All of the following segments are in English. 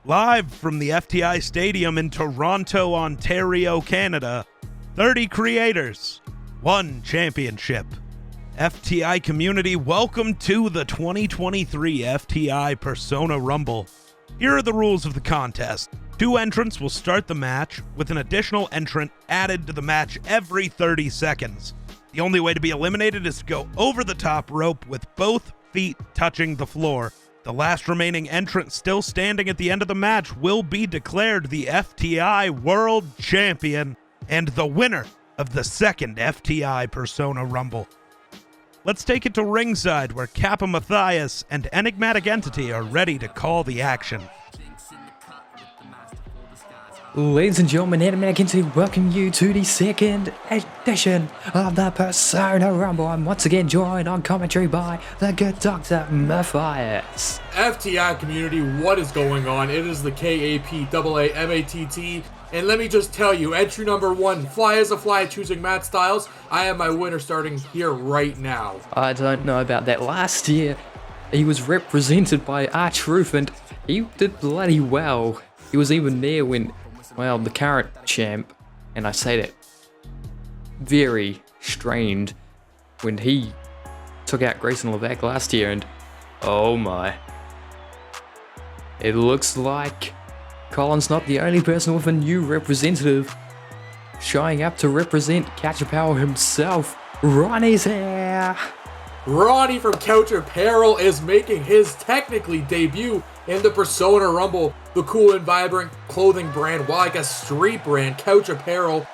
Live from the FTI Stadium in Toronto, Ontario, Canada, 30 creators, 1 championship. FTI Community, welcome to the 2023 FTI Persona Rumble. Here are the rules of the contest. 2 entrants will start the match, with an additional entrant added to the match every 30 seconds. The only way to be eliminated is to go over the top rope with both feet touching the floor. The last remaining entrant still standing at the end of the match will be declared the FTI World Champion and the winner of the second FTI Persona Rumble. Let's take it to ringside, where KapaaMatthias and Enigmatic Entity are ready to call the action. Ladies and gentlemen, Enigmatic Entity welcome you to the second edition of the Persona Rumble. I'm once again joined on commentary by the good Dr. Matthias. FTI Community, what is going on? It is the KapaaMatthias, and let me just tell you, entry number 1, Fly as a Fly, choosing Matt Styles. I have my winner starting here right now. I don't know about that. Last year, he was represented by RADUHKEWL, and he did bloody well. He was even there when, well, the current champ, and I say that very strained, when he took out GRAYSONLEVAC last year, and oh my. It looks like Colin's not the only person with a new representative. Showing up to represent Couch Apparel himself, Ronnie's here! Ronnie from Couch Apparel is making his technically debut in the Persona Rumble. The cool and vibrant clothing brand, well, like a street brand, Couch Apparel,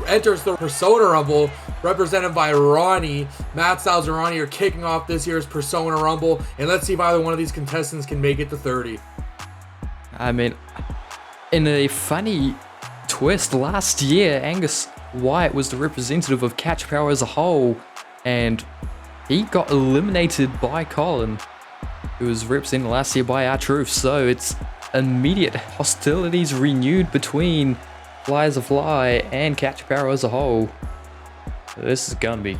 enters the Persona Rumble, represented by Ronnie. Matt Styles and Ronnie are kicking off this year's Persona Rumble, and let's see if either one of these contestants can make it to 30. I mean, in a funny twist, last year, Angus Wyatt was the representative of Couch Apparel as a whole, and he got eliminated by Colin, who was represented last year by RADUHKEWL, so it's immediate hostilities renewed between Fly as a Fly and Couch Apparel as a whole. So this is gonna be...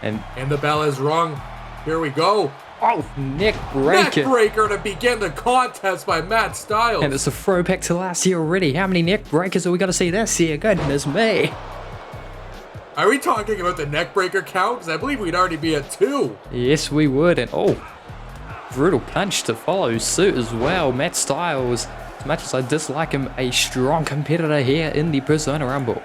And the bell is rung. Here we go. oh, neck breaker. Neck breaker to begin the contest by Matt Styles. And it's a throwback to last year already. How many neck breakers are we gonna see this year? Goodness me. Are we talking about the neck breaker count? Because I believe we'd already be at 2. Yes, we would. And oh, brutal punch to follow suit as well. Matt Styles, as much as I dislike him, a strong competitor here in the Persona Rumble.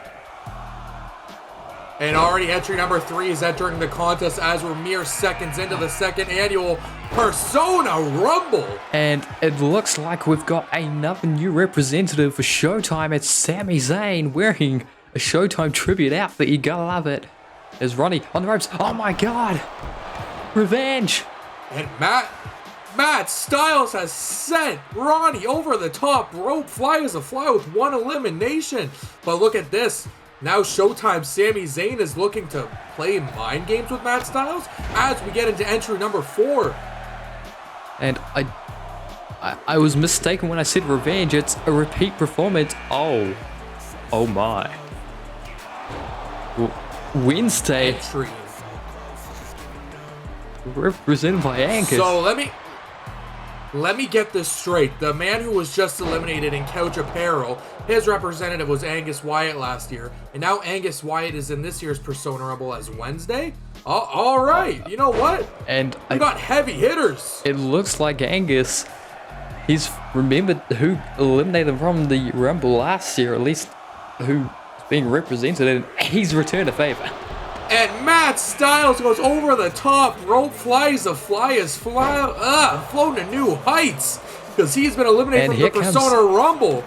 And already entry number 3 is entering the contest as we're mere seconds into the second annual Persona Rumble. And it looks like we've got another new representative for SHOWTIME. It's Sami Zayn wearing a SHOWTIME tribute outfit. You gotta love it. There's Ronnie on the ropes. Oh my god. Revenge. And Matt Styles has sent Ronnie over the top rope. Fly as a Fly with 1 elimination. But look at this. Now SHOWTIME Sami Zayn is looking to play mind games with Matt Styles as we get into entry number 4. And I was mistaken when I said revenge. It's a repeat performance. Oh my. Whensday Entry. represented by Angus. So let me get this straight. The man who was just eliminated in Couch Apparel, his representative was Angus Wyatt last year, and now Angus Wyatt is in this year's Persona Rumble as Whensday? All right, you know what? And we got heavy hitters. It looks like Angus, he's remembered who eliminated him from the Rumble last year, at least who's being represented, and he's returned a favor. And Matt Styles goes over the top rope, floating to new heights, because he's been eliminated from the Persona Rumble.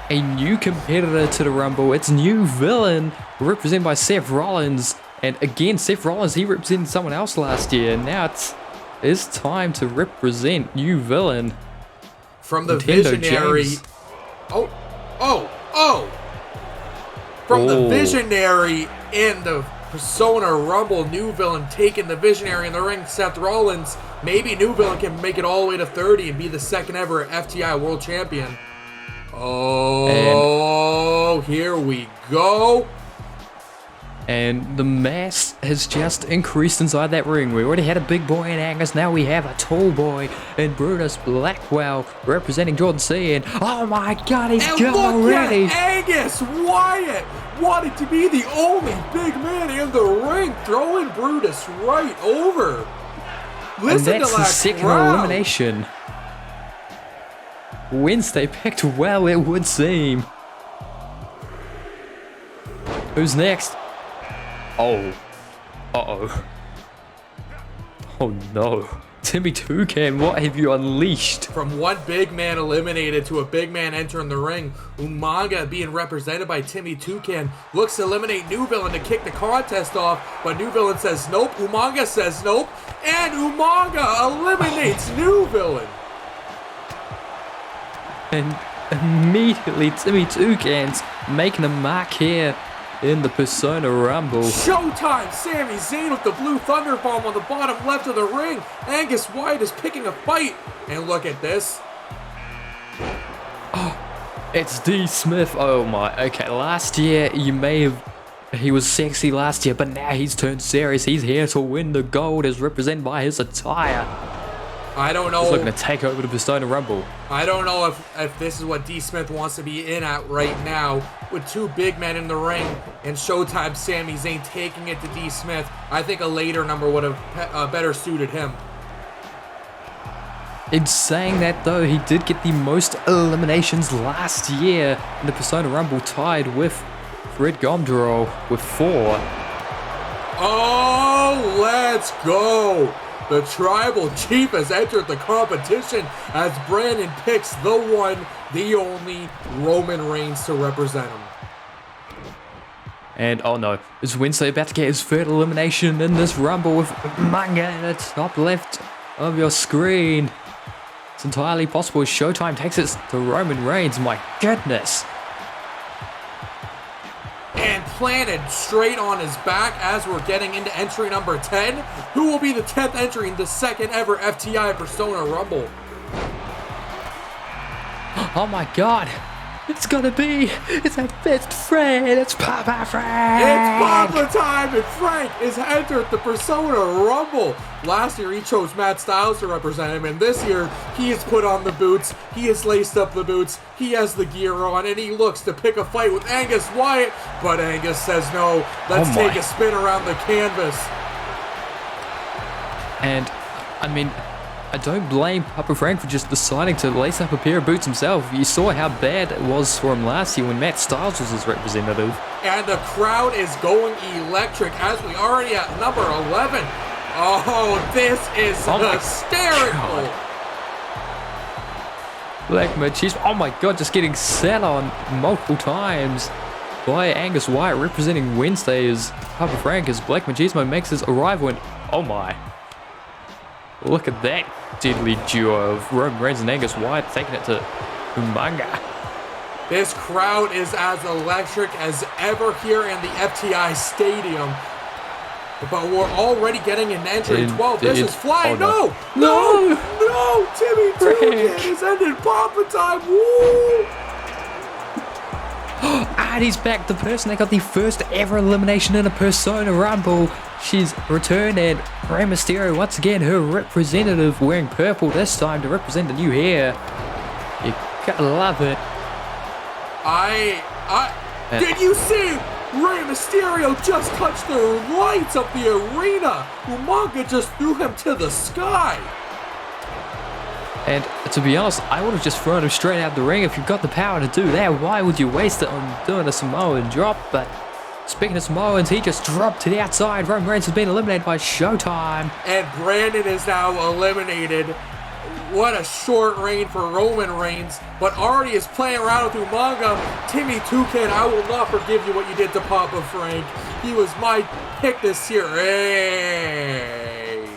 A new competitor to the Rumble. It's new villain, represented by Seth Rollins. And again, Seth Rollins, he represented someone else last year. Now it's time to represent new villain. From the Nintendo visionary. James. From the visionary in the Persona Rumble, new villain taking the visionary in the ring, Seth Rollins. Maybe new villain can make it all the way to 30 and be the second ever FTI World Champion. Oh, here we go. And the mass has just increased inside that ring. We already had a big boy in Angus, now we have a tall boy in Brutus Blackwell representing Jordan C. And oh my god, he's And gone look already! at Angus Wyatt wanting to be the only big man in the ring, throwing Brutus right over. Listen And that's to the that second crowd. elimination. Whensday picked well, it would seem. Who's next? Oh. Uh-oh. Oh no. Timmy Toucan, what have you unleashed? From one big man eliminated to a big man entering the ring, Umaga being represented by Timmy Toucan looks to eliminate New Villain to kick the contest off, but New Villain says nope, Umaga says nope, and Umaga eliminates New Villain. And immediately Timmy Toucan's making a mark here in the Persona Rumble. Showtime! Sami Zayn with the blue thunder bomb on the bottom left of the ring. Angus Wyatt is picking a fight. And look at this. It's D. Smith. Oh my. Okay, last year he was sexy last year, but now he's turned serious. He's here to win the gold as represented by his attire. I don't know. He's looking to take over the Persona Rumble. I don't know if this is what D. Smith wants to be in at right now, with two big men in the ring and Showtime Sami Zayn taking it to D. Smith. I think a later number would have better suited him. In saying that though, he did get the most eliminations last year in the Persona Rumble, tied with Fred Gomdoro with 4. Oh, let's go! The Tribal Chief has entered the competition as Brandon picks the one, the only Roman Reigns to represent him. And oh no, is Whensday about to get his third elimination in this Rumble with Manga in the top left of your screen? It's entirely possible as Showtime takes it to Roman Reigns, my goodness. And planted straight on his back as we're getting into entry number 10. Who will be the 10th entry in the second ever FTI Persona Rumble? Oh my god, it's our best friend, it's Papa Frank! It's Papa time, and Frank is entered the Persona Rumble. Last year he chose Matt Styles to represent him, and this year he has put on the boots, he has laced up the boots, he has the gear on, and he looks to pick a fight with Angus Wyatt, but Angus says no, let's take a spin around the canvas. And, I mean, I don't blame Papa Frank for just deciding to lace up a pair of boots himself. You saw how bad it was for him last year when Matt Styles was his representative. And the crowd is going electric as we already at number 11. Oh, this is hysterical. Black Machismo, oh my god, just getting sat on multiple times by Angus Wyatt representing Whensday as Papa Frank as Black Machismo makes his arrival, and oh my. Look at that deadly duo of Roman Reigns and Angus Wyatt taking it to Umaga. This crowd is as electric as ever here in the FTI Stadium. But we're already getting an entry 12. This is flying. Oh, no! Timmy Toucan has ended Papa time. Woo! And he's back. The person that got the first ever elimination in a Persona Rumble. She's returned, and Rey Mysterio once again, her representative, wearing purple this time to represent the new hair. You gotta love it. Did you see Rey Mysterio just touched the lights of the arena? Umaga just threw him to the sky. And to be honest, I would have just thrown him straight out the ring. If you've got the power to do that, why would you waste it on doing a Samoan drop? But speaking of Samoans, he just dropped to the outside. Roman Reigns has been eliminated by Showtime. And Brandon is now eliminated. What a short reign for Roman Reigns. But ARTY is playing around with Umaga. Timmy Toucan, I will not forgive you what you did to Papa Frank. He was my pick this year. Hey.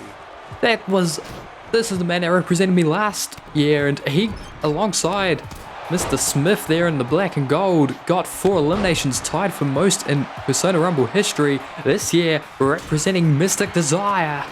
This is the man that represented me last year, and he, alongside Mr. Smith there in the black and gold, got 4 eliminations, tied for most in Persona Rumble history this year, representing Mystic Desire.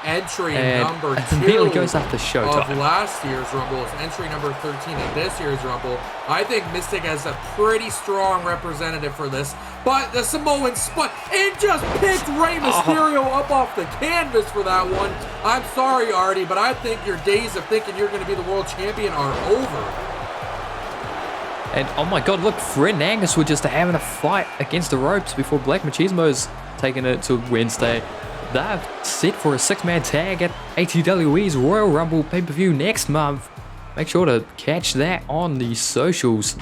entry And number 2 immediately goes after of Showtime. last year's Rumble is entry number 13 in this year's Rumble. I think Mystic has a pretty strong representative for this, but the Samoan spot and just picked Rey Mysterio up off the canvas for that one. I'm sorry, Artie, but I think your days of thinking you're going to be the world champion are over. And oh my god, look, Fred and Angus were just having a fight against the ropes before Black Machismo's taking it to Wednesday. They're set for a 6-man tag at ATWE's Royal Rumble pay-per-view next month. Make sure to catch that on the socials.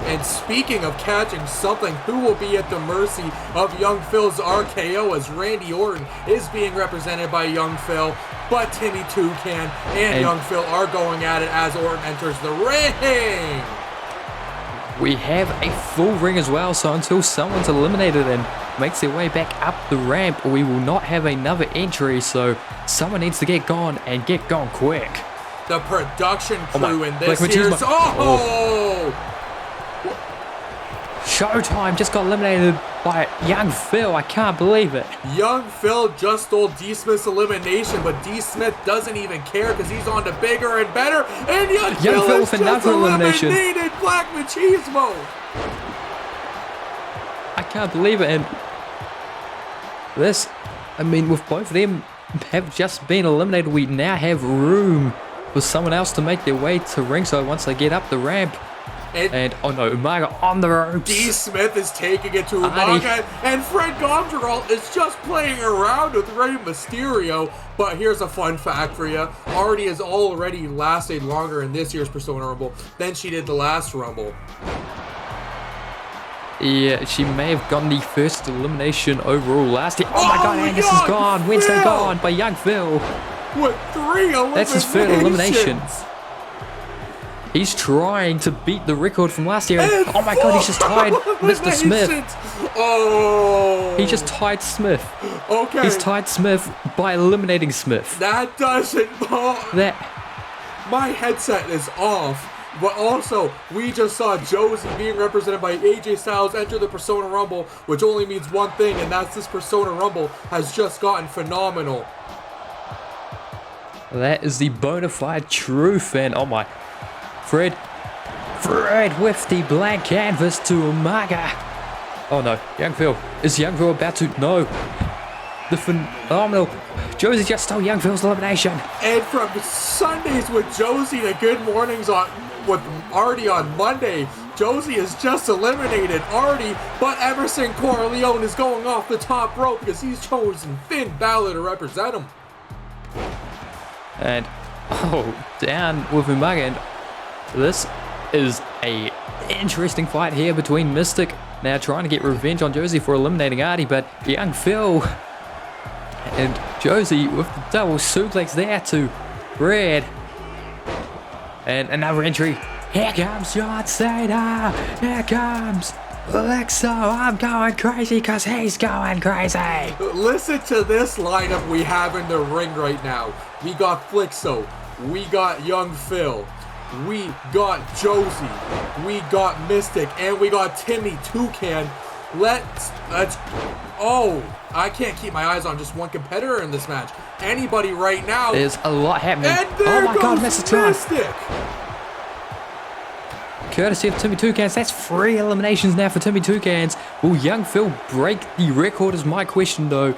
And speaking of catching something, who will be at the mercy of Young Phil's RKO as Randy Orton is being represented by Young Phil, but Timmy Toucan and Young Phil are going at it as Orton enters the ring. We have a full ring as well, so until someone's eliminated and makes their way back up the ramp, we will not have another entry, so someone needs to get gone and get gone quick. The production crew in this year's... Showtime just got eliminated by Young Phil. I can't believe it. Young Phil just stole D. Smith's elimination, but D. Smith doesn't even care because he's on to bigger and better. And Young Phil with has another just eliminated Black Machismo. I can't believe it. And this, I mean, with both of them have just been eliminated, we now have room for someone else to make their way to ringside once they get up the ramp. And oh no, Umaga on the ropes. D. Smith is taking it to Umaga, and Fred Gomgeralt is just playing around with Rey Mysterio. But here's a fun fact for you. Artie has already lasted longer in this year's Persona Rumble than she did the last Rumble. Yeah, she may have gotten the first elimination overall last year. Oh my god, Angus is gone. Wednesday gone by Young Phil. With 3 eliminations. That's his third elimination. He's trying to beat the record from last year. And oh my god, he's just tied Mr. Smith. Oh. He just tied Smith. Okay. He's tied Smith by eliminating Smith. That doesn't... My headset is off. But also, we just saw Josie being represented by AJ Styles enter the Persona Rumble, which only means one thing, and that's this Persona Rumble has just gotten phenomenal. That is the bona fide truth, and oh my... Fred with the blank canvas to Umaga. Oh no, Young Phil. Is Young Phil about to... No. The phenomenal... Josie just stole Young Phil's elimination. And from Sundays with Josie to Good Mornings with Artie on Monday, Josie has just eliminated Artie, but Emerson Corleone is going off the top rope because he's chosen Finn Balor to represent him. And, down with Umaga, and this is a interesting fight here between Mystic now trying to get revenge on Josie for eliminating Artie, but Young Phil and Josie with the double suplex there to Red. And another entry. Here comes John Cena. Here comes Flyxo. I'm going crazy because he's going crazy. Listen to this lineup we have in the ring right now. We got Flyxo. We got Young Phil. We got Josie, we got Mystic, and we got Timmy Toucan. Let's I can't keep my eyes on just one competitor in this match. Anybody right now. There's a lot happening. And there goes Mystic. Courtesy of Timmy Toucans, that's 3 eliminations now for Timmy Toucans. Will Young Phil break the record is my question though.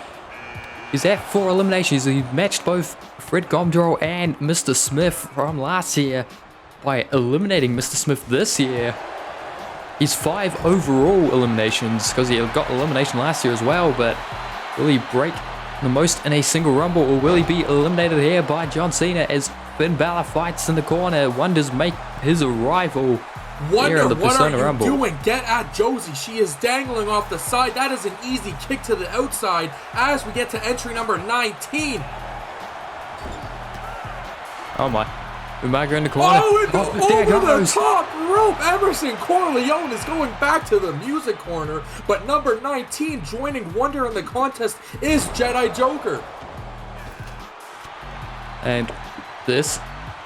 Is that 4 eliminations? He matched both Fred Gomgeralt and Mr. Smith from last year by eliminating Mr. Smith this year. He's 5 overall eliminations because he got elimination last year as well, but will he break the most in a single Rumble, or will he be eliminated here by John Cena as Finn Balor fights in the corner? Wonders make his arrival here in the Persona Rumble. What are you doing? Get at Josie. She is dangling off the side. That is an easy kick to the outside as we get to entry number 19. Oh my. Umaga in the corner. Over the top rope. Emerson Corleone is going back to the music corner. But number 19 joining Wonder in the contest is JEDIJOKER. And this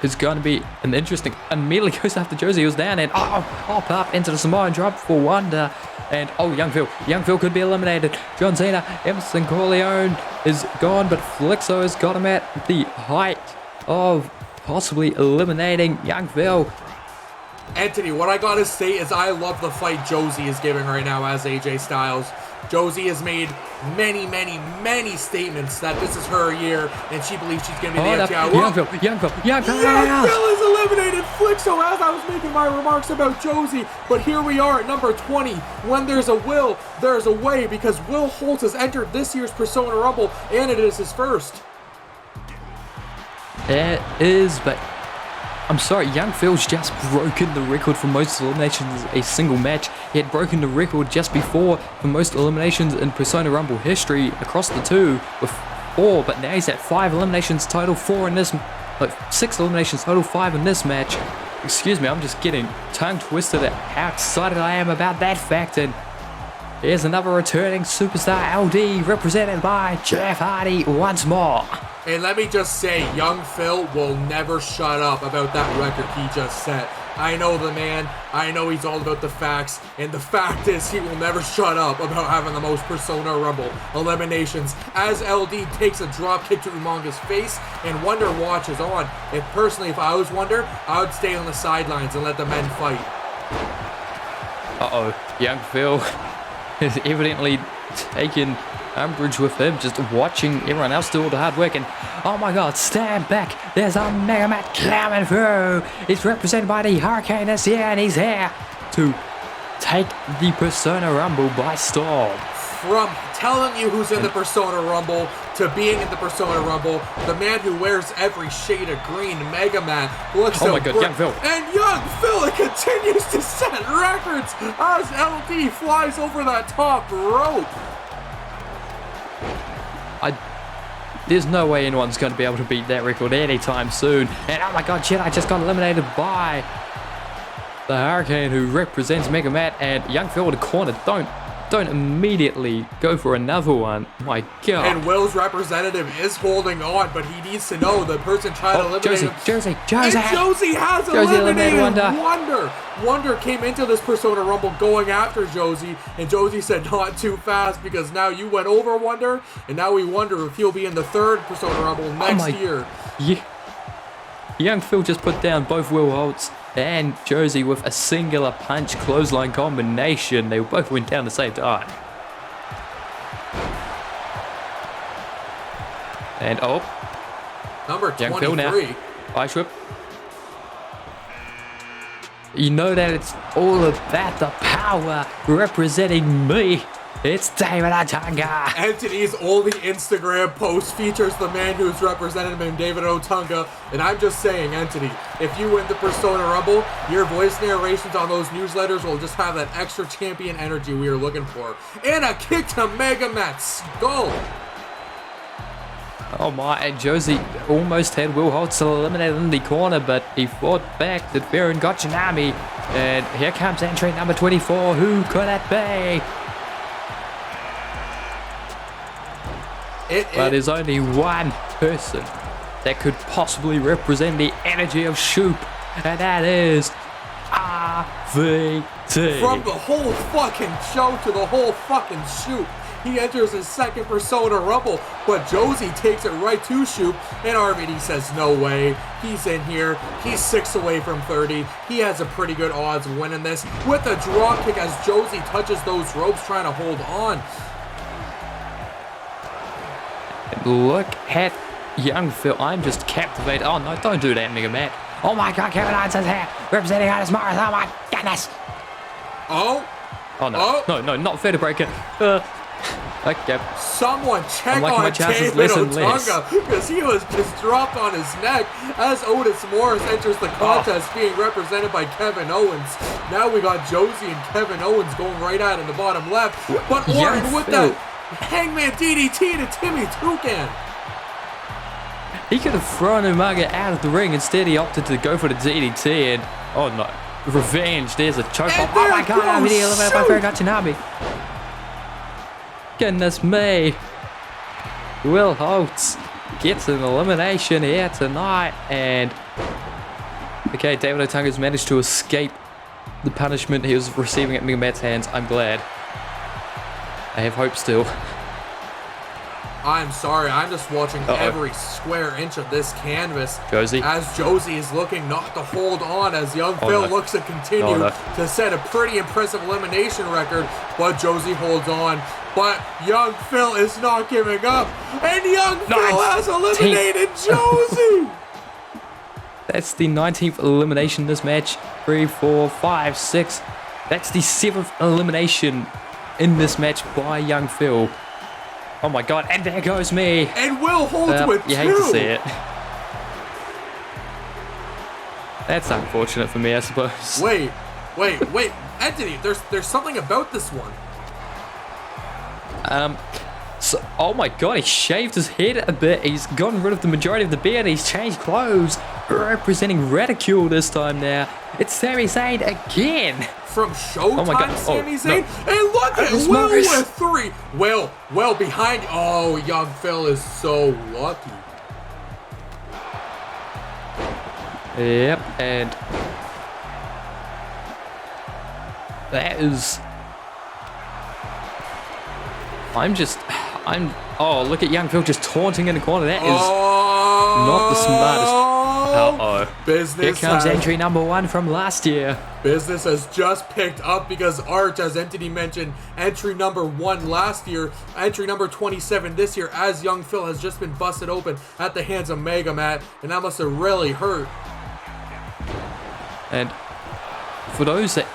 is going to be an interesting. Immediately goes after Josie, who's down, and hop up into the Samoan drop for Wonder. And Young Phil could be eliminated. John Cena, Emerson Corleone is gone, but Flyxo has got him at the height of possibly eliminating Young Phil. Anthony, what I gotta say is I love the fight Josie is giving right now as AJ Styles. Josie has made many statements that this is her year and she believes she's gonna be the FTI World. Young Phil is eliminated Flyxo as I was making my remarks about Josie. But here we are at number 20. When there's a will, there's a way, because Will Holt has entered this year's Persona Rumble and it is his first. It is, but I'm sorry, Young Phil's just broken the record for most eliminations in a single match. He had broken the record just before for most eliminations in Persona Rumble history across the two with 4, but now he's at 5 eliminations total, 4 in this, 6 eliminations total, 5 in this match. Excuse me, I'm just getting tongue twisted at how excited I am about that fact. And here's another returning superstar, LD, represented by Jeff Hardy once more. And let me just say, Young Phil will never shut up about that record he just set. I know the man, I know he's all about the facts, and the fact is he will never shut up about having the most Persona Rumble eliminations as LD takes a drop kick to Umanga's face and Wonder watches on. And personally, if I was Wonder, I would stay on the sidelines and let the men fight. Young Phil is evidently taken umbrage with him, just watching everyone else do all the hard work. And oh my god, stand back, there's a MegaMatt coming through. He's represented by the Hurricane this year, and he's here to take the Persona Rumble by storm. From telling you who's in the Persona Rumble to being in the Persona Rumble, the man who wears every shade of green, MegaMatt, looks oh my god, Young Phil. And Young Phil continues to set records as LD flies over that top rope. There's no way anyone's going to be able to beat that record anytime soon. And oh my god, shit, I just got eliminated by the Hurricane, who represents MegaMatt. And Young Phil in the corner, don't immediately go for another one. My god. And Will's representative is holding on, but he needs to know the person trying to eliminate him. Josie. And Josie has eliminated Wonder. Wonder came into this Persona Rumble going after Josie, and Josie said not too fast, because now you went over Wonder, and now we wonder if he'll be in the 3rd Persona Rumble next year. Yeah. Young Phil just put down both Will Holtz and Josie with a singular punch clothesline combination. They both went down the same time. And number 23. Young Phil now. Ice whip. You know that it's all about the power representing me. It's David Otunga. Anthony's only Instagram post features the man who's represented him, David Otunga. And I'm just saying, Anthony, if you win the Persona Rumble, your voice narrations on those newsletters will just have that extra champion energy we are looking for. And a kick to MegaMatt's skull. Oh my, and Josie almost had Will Holtz eliminated in the corner, but he fought back to Baron Gotchinami. And here comes entry number 24. Who could it be? But there's only one person that could possibly represent the energy of SHOOP, and that is RADUHKEWL. From the whole fucking show to the whole fucking SHOOP, he enters his 2nd Persona Rumble, but Josie takes it right to SHOOP, and RVD says no way. He's in here. He's 6 away from 30. He has a pretty good odds of winning this with a drop kick as Josie touches those ropes trying to hold on. Look at Young Phil. I'm just captivated. Oh no, don't do that, MegaMatt. Oh my god, Kevin Owens is here, representing Otis Morris. Oh my goodness. Oh no. No, not fair to break it. Okay. Someone check on David Otunga, because he was just dropped on his neck as Otis Morris enters the contest, being represented by Kevin Owens. Now we got Josie and Kevin Owens going right at in the bottom left, but Orton with that Hangman DDT to Timmy Toucan. He could have thrown Umaga out of the ring. Instead, he opted to go for the DDT, and oh no, revenge. There's a choke. Oh my god, I'm being eliminated by Baron Gotchinami. Goodness me. Will Holtz gets an elimination here tonight, and Okay, David Otunga's managed to escape the punishment he was receiving at MegaMatt's hands. I'm glad. I have hope still. I'm sorry, I'm just watching every square inch of this canvas. Josie. As Josie is looking not to hold on, as young Phil looks to continue to set a pretty impressive elimination record, but Josie holds on. But young Phil is not giving up, and young Phil has eliminated Josie! That's the 19th elimination in this match. 3, 4, 5, 6. That's the 7th elimination in this match by young Phil. Oh my god, and there goes me. And Will holds with 2. You hate to see it. That's unfortunate for me, I suppose. Wait. Entity, there's something about this one. So, oh my god, he shaved his head a bit. He's gotten rid of the majority of the beard. He's changed clothes. Representing RADUHKEWL this time now. It's Sami Zayn again. From Showtime, Sami Zayn. And look at Will with 3. Will behind. Oh, young Phil is so lucky. Yep, and that is. Oh, look at young Phil just taunting in the corner. That is not the smartest. Business. Here comes entry number 1 from last year. Business has just picked up because Art, as Entity mentioned, entry number 1 last year, entry number 27 this year, as young Phil has just been busted open at the hands of MegaMatt, and that must have really hurt. And for those that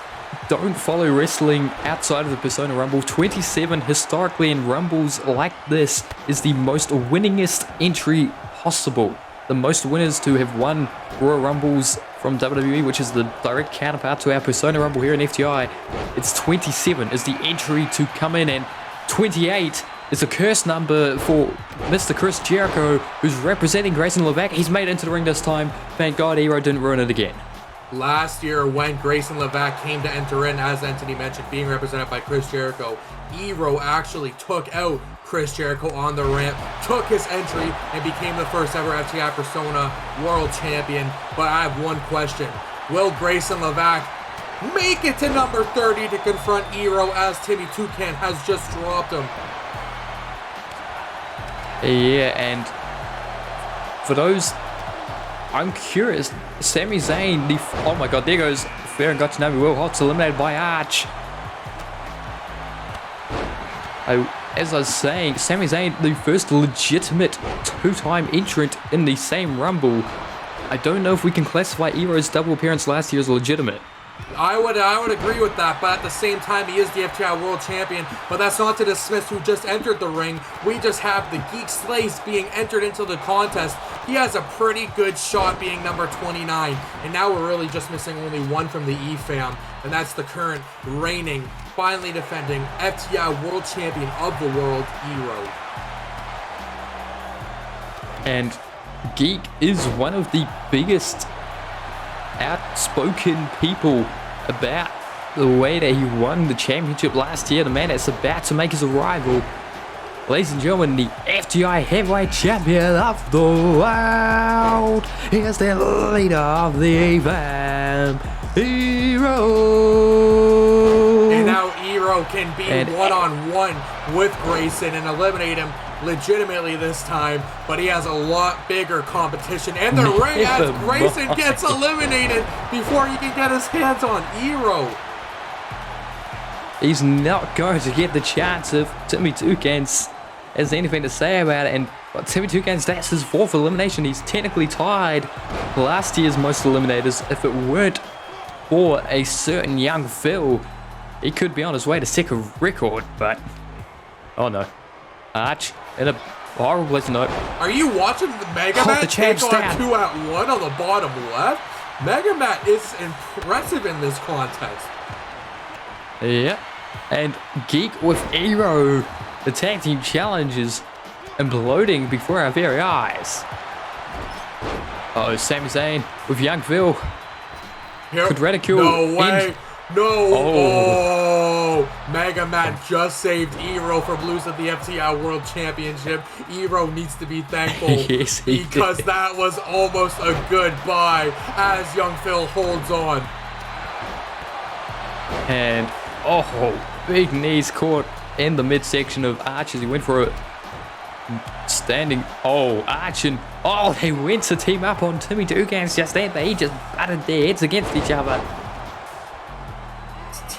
don't follow wrestling outside of the Persona Rumble, 27 historically in Rumbles like this is the most winningest entry possible. The most winners to have won Royal Rumbles from WWE, which is the direct counterpart to our Persona Rumble here in FTI. It's 27 is the entry to come in, and 28 is a curse number for Mr. Chris Jericho, who's representing GRAYSONLEVAC. He's made it into the ring this time. Thank God EROE didn't ruin it again. Last year, when GRAYSONLEVAC came to enter in, as Entity mentioned, being represented by Chris Jericho, EROE actually took out Chris Jericho on the ramp, took his entry, and became the first ever FTI Persona World Champion. But I have one question. Will GRAYSONLEVAC make it to number 30 to confront EROE, as Timmy Toucan has just dropped him? Yeah, and for those, I'm curious, Sami Zayn, oh my god, there goes Fair and Gotcha Navi Will Hot's eliminated by Arch. As I was saying, Sami Zayn, the first legitimate 2-time entrant in the same Rumble. I don't know if we can classify EROE's double appearance last year as legitimate. I would agree with that, but at the same time, he is the FTI World Champion. But that's not to dismiss who just entered the ring. We just have the TheGeekSlays being entered into the contest. He has a pretty good shot being number 29. And now we're really just missing only one from the E-Fam. And that's the current reigning, finally defending FTI World Champion of the world, EROE. And Geek is one of the biggest outspoken people about the way that he won the championship last year. The man that's about to make his arrival. Ladies and gentlemen, the FTI Heavyweight Champion of the world. He is the leader of the EROE. And now EROE can be one-on-one with Grayson and eliminate him legitimately this time, but he has a lot bigger competition in the ring as Grayson gets eliminated before he can get his hands on EROE. He's not going to get the chance if Timmy Toucan has anything to say about it, and Timmy Toucan's that's his 4th elimination. He's technically tied last year's most eliminators. If it weren't for a certain young Phil, he could be on his way to set a record, but oh no. Arch in a horrible place to note. Are you watching the MegaMatt take on 2 at 1 on the bottom left? MegaMatt is impressive in this contest. Yeah, and Geek with EROE, the tag team challenges imploding before our very eyes. Oh, Sami Zayn with young Phil. Could RADUHKEWL No way. end? No. Oh. know, MegaMatt just saved EROE from losing the FTI World Championship. EROE needs to be thankful Yes, he because did. that was almost a goodbye as young Phil holds on. And, oh, big knees caught in the midsection of Arch as he went for a standing, Arch and, they went to team up on Timmy Dugans just then. They just battered their heads against each other.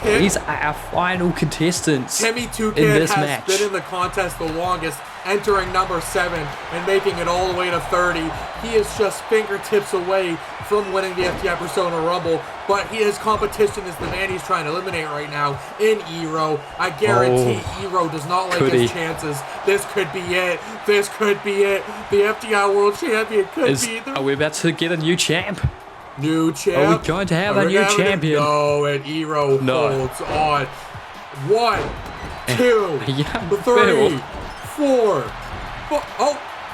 These are our final contestants Timmy in Toucan this has match. been in the contest the longest, entering number 7 and making it all the way to 30. He is just fingertips away from winning the FTI Persona Rumble, but his competition is the man he's trying to eliminate right now in EROE. I guarantee EROE does not like his chances. This could be it. This could be it. The FTI World Champion could be the... Are we about to get a new champ? New champ? Are we going to have a new champion? No, and EROE holds on. 1, 2, Young 3, Phil. 4.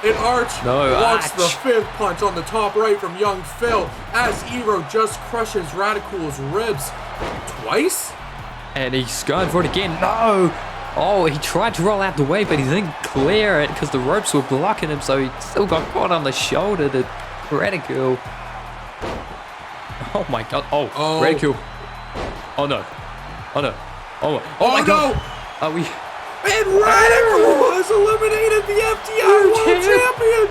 And Arch wants Arch. the 5th punch on the top right from young Phil as EROE just crushes RADUHKEWL's ribs twice. And he's going for it again. No! Oh, he tried to roll out the way, but he didn't clear it because the ropes were blocking him, so he still got caught on the shoulder to RADUHKEWL. Oh my god. RADUHKEWL. Oh no. Oh no. Oh my god. Are we... And RADUHKEWL has eliminated the FTI World Champion!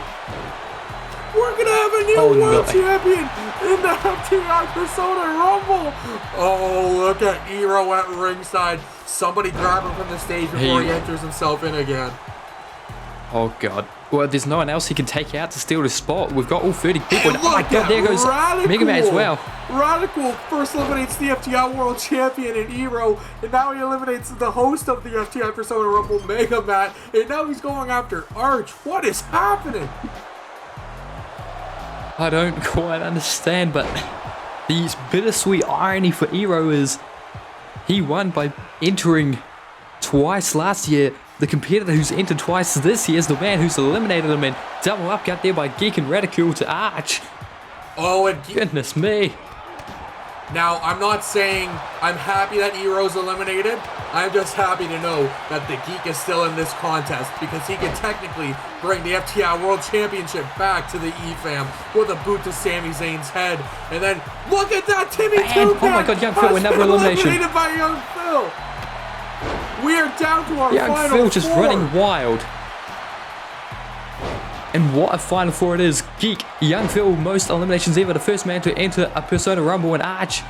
We're gonna have a new World Champion in the FTI Persona Rumble! Oh, look at EROE at ringside. Somebody grab him from the stage before he enters himself in again. Oh god. Well, there's no one else he can take out to steal the spot. We've got all 30 people. And Oh my god, there goes MegaMatt as well. RADUHKEWL first eliminates the FTI World Champion in EROE, and now he eliminates the host of the FTI Persona Rumble, MegaMatt, and now he's going after Arch. What is happening? I don't quite understand, but the bittersweet irony for EROE is he won by entering twice last year. The competitor who's entered twice this year is the man who's eliminated him, and double up got there by GEEK and RADUHKEWL to Arch. Oh, and Goodness me. Now, I'm not saying I'm happy that EROE's eliminated. I'm just happy to know that the GEEK is still in this contest because he can technically bring the FTI World Championship back to the E-Fam with a boot to Sami Zayn's head. And then, look at that, Timmy Toucan! Oh my god, young Phil, another elimination. Eliminated by young Phil. We are down to our Young final Phil just 4. running wild. And what a final 4 it is. GEEK, young Phil, most eliminations ever. The first man to enter a Persona Rumble, and Arch,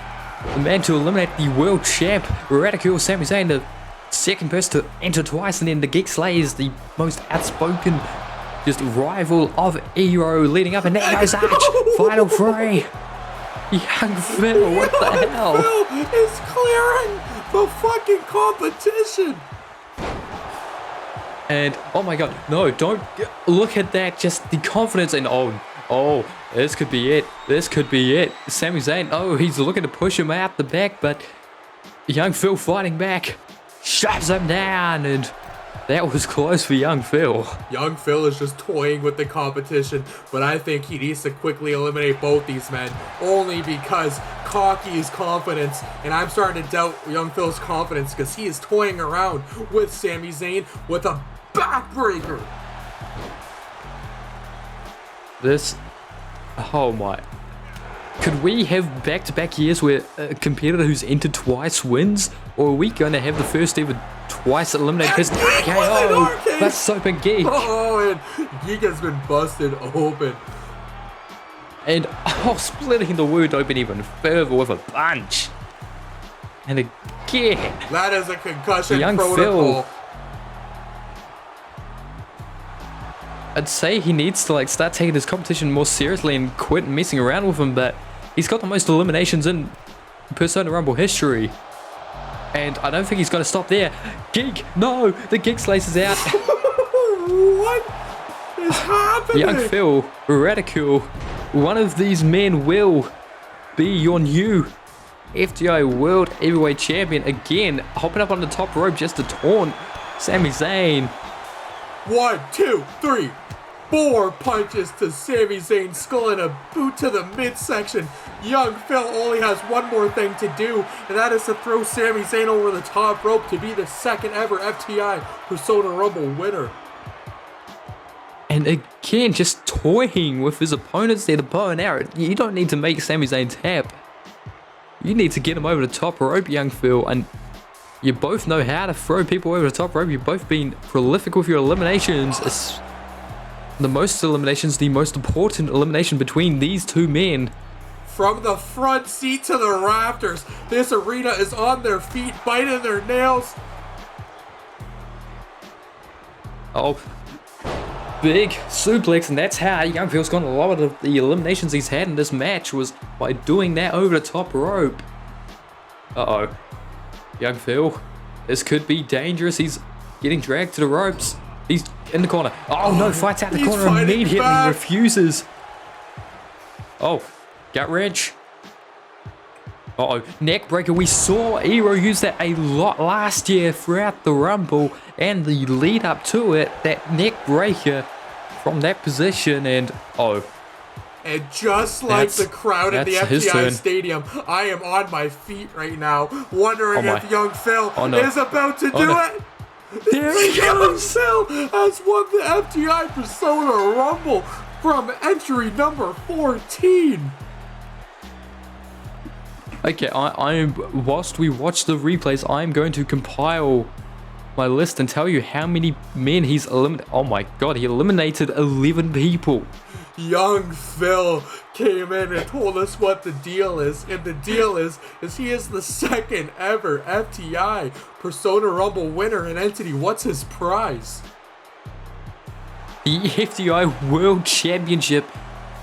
the man to eliminate the world champ, RADUHKEWL, Sami Zayn, the second person to enter twice, and then the TheGeekSlays, the most outspoken just rival of EROE leading up, and there goes Arch. Final 3. Young Phil, what the hell? Phil is clearing the fucking competition. And oh my god, no, don't look at that, just the confidence, and oh, this could be it. This could be it. Sami Zayn, he's looking to push him out the back, but young Phil fighting back, shoves him down, and that was close for young Phil. Young Phil is just toying with the competition, but I think he needs to quickly eliminate both these men, only because cocky is confidence, and I'm starting to doubt young Phil's confidence because he is toying around with Sami Zayn with a backbreaker. This, oh my. Could we have back-to-back years where a competitor who's entered twice wins? Or are we going to have the first ever twice eliminated person? That's SHOOP and GEEK. Oh, and GEEK has been busted open. And splitting the wound open even further with a punch. And again. That is a concussion Young protocol. Phil. I'd say he needs to start taking this competition more seriously and quit messing around with him, but he's got the most eliminations in Persona Rumble history. And I don't think he's going to stop there. GEEK, no, the TheGeekSlays is out. What is happening? Young Phil, RADUHKEWL, one of these men will be your new FTI World Heavyweight Champion again, hopping up on the top rope just to taunt Sami Zayn. 1, 2, 3. 4 punches to Sami Zayn's skull and a boot to the midsection. Young Phil only has one more thing to do, and that is to throw Sami Zayn over the top rope to be the second ever FTI Persona Rumble winner. And again, just toying with his opponents there, the bow and arrow. You don't need to make Sami Zayn tap. You need to get him over the top rope, young Phil. And you both know how to throw people over the top rope. You've both been prolific with your eliminations. It's the most eliminations, the most important elimination between these two men. From the front seat to the rafters, this arena is on their feet, biting their nails. Oh, big suplex, and that's how Young Phil's gotten a lot of the eliminations he's had in this match, was by doing that over the top rope. Uh-oh. Young Phil, this could be dangerous. He's getting dragged to the ropes. He's in the corner. Oh no, fights out the corner immediately, refuses. Oh, gut wrench. Uh-oh, neck breaker. We saw EROE use that a lot last year throughout the Rumble and the lead up to it, that neck breaker from that position, and and just like the crowd at the FTI Stadium, I am on my feet right now, wondering if Young Phil is about to do it. There he goes! Phil has won the FTI Persona Rumble from entry number 14. Okay, whilst we watch the replays, I'm going to compile my list and tell you how many men he's eliminated. Oh my god, he eliminated 11 people. Young Phil came in and told us what the deal is, and the deal is he is the second ever FTI Persona Rumble winner in Entity. What's his prize? The FTI World Championship.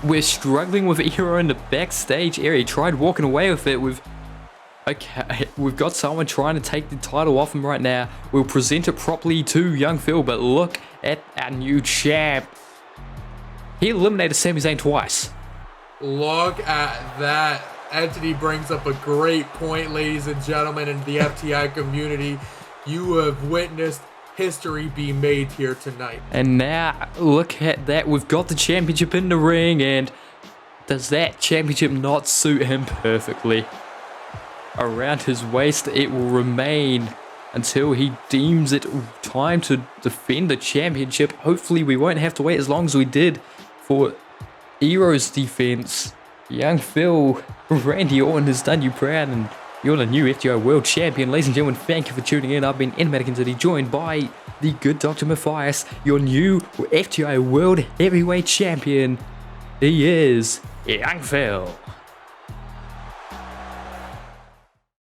We're struggling with EROE in the backstage area. He tried walking away with it. We've got someone trying to take the title off him right now. We'll present it properly to Young Phil, but look at our new champ. He eliminated Sami Zayn twice. Look at that. Entity brings up a great point, ladies and gentlemen, in the FTI community. You have witnessed history be made here tonight. And now, look at that. We've got the championship in the ring, and does that championship not suit him perfectly? Around his waist, it will remain until he deems it time to defend the championship. Hopefully, we won't have to wait as long as we did for EROE's defense. Young Phil, Randy Orton has done you proud, and you're the new FTI World Champion. Ladies and gentlemen, thank you for tuning in. I've been Enigmatic Entity, joined by the good Dr. Matthias, your new FTI World Heavyweight Champion. He is Young Phil.